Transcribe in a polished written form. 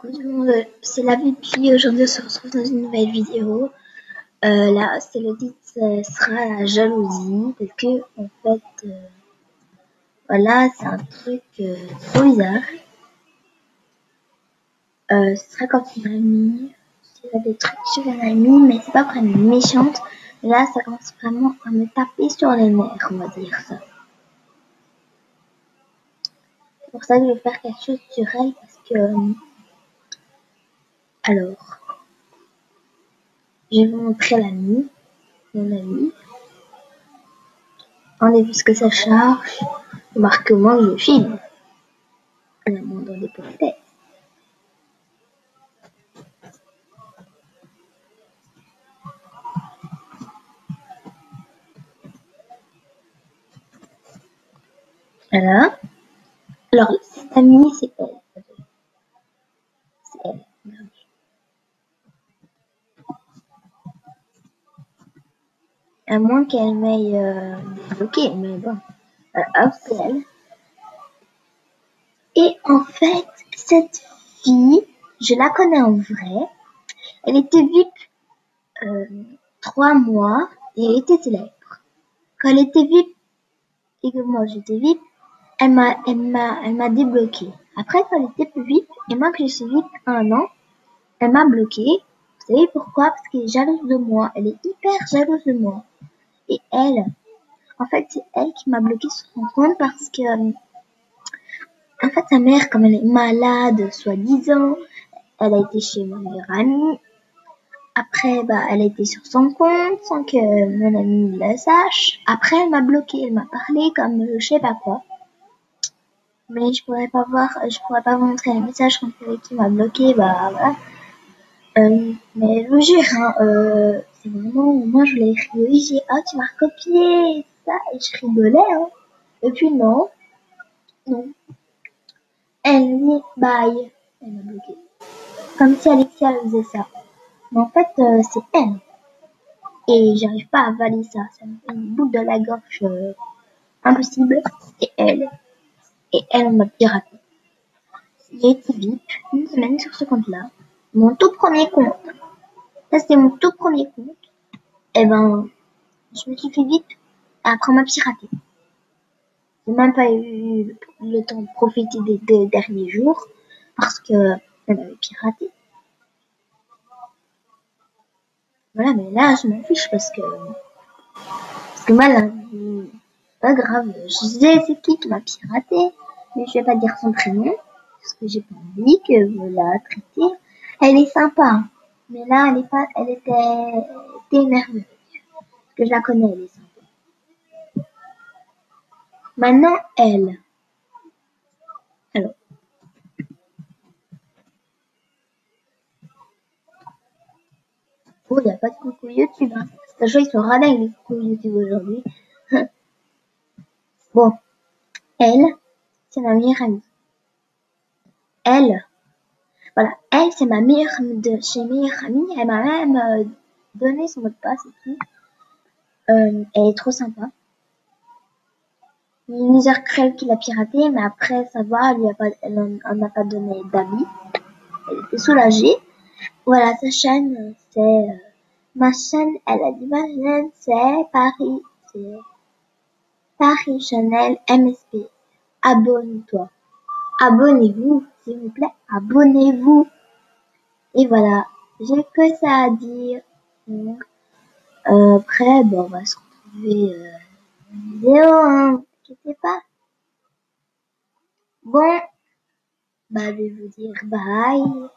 Coucou tout le monde, c'est la Vipi. Aujourd'hui on se retrouve dans une nouvelle vidéo. Là, c'est le titre, ce sera la jalousie. Parce que, en fait, voilà, c'est un truc trop bizarre. Ce serait quand une amie, tu as des trucs sur une amie, mais c'est pas vraiment méchante. Là, ça commence vraiment à me taper sur les nerfs, on va dire ça. C'est pour ça que je vais faire quelque chose sur elle, parce que, alors, je vais vous montrer l'ami, mon ami. Rendez-vous ce que ça charge. Remarque moi que je filme. À la moindre des politesses. Voilà. Alors, cette amie, c'est elle. C'est elle. À moins qu'elle m'aille débloqué, mais bon. Hop, c'est elle. Et en fait, cette fille, je la connais en vrai. Elle était VIP 3 mois et elle était célèbre. Quand elle était VIP et que moi j'étais VIP, elle m'a débloqué. Après, quand elle était plus VIP et moi que je suis VIP 1 an, elle m'a bloqué. Vous savez pourquoi? Parce qu'elle est jalouse de moi. Elle est hyper jalouse de moi. Et elle, en fait, c'est elle qui m'a bloqué sur son compte parce que, en fait, sa mère, comme elle est malade, soi-disant, elle a été chez mon meilleur ami. Après, elle a été sur son compte sans que mon ami le sache. Après, elle m'a bloqué. Elle m'a parlé comme je sais pas quoi. Mais je pourrais pas vous montrer les messages quand c'est qui m'a bloqué, voilà. Mais je vous jure, c'est vraiment, moi je l'ai écrit, oui, j'ai, ah, tu m'as recopié, et ça, et je rigolais, hein. Et puis non, elle dit bye, elle m'a bloqué. Comme si Alexia faisait ça. Mais en fait, c'est elle. Et j'arrive pas à valider ça, ça me fait une boule de la gorge, impossible. Et elle m'a piraté. J'ai été VIP une semaine sur ce compte-là. Mon tout premier compte. Ça, c'était mon tout premier compte. Et je me suis fait VIP. Après, on m'a piraté. J'ai même pas eu le temps de profiter des 2 derniers jours parce que elle m'avait piraté. Voilà, mais là, je m'en fiche parce que moi, là, pas grave. Je sais c'est qui m'a piraté, mais je vais pas dire son prénom parce que j'ai pas envie que vous la traitez. Elle est sympa, mais là, elle était énervée parce que je la connais, elle est sympa. Maintenant, elle. Alors, oh, il n'y a pas de coucou YouTube, hein. Sachant qu'ils sont radins avec les coucou YouTube aujourd'hui. Bon, elle, c'est ma meilleure amie. Elle, voilà, elle, c'est ma meilleure amie de chez meilleure amie. Elle m'a même donné son mot de passe et tout. Elle est trop sympa. Il y a une user crève qui l'a piraté, mais après, ça va, elle n'a pas donné d'avis. Elle était soulagée. Voilà, sa chaîne, c'est, ma chaîne, elle a dit ma chaîne, c'est Paris Chanel MSP. Abonne-toi. Abonnez-vous, s'il vous plaît. Abonnez-vous. Et voilà. J'ai que ça à dire. Après, on va se retrouver en vidéo, hein. N'inquiétez pas. Bon, je vais vous dire bye.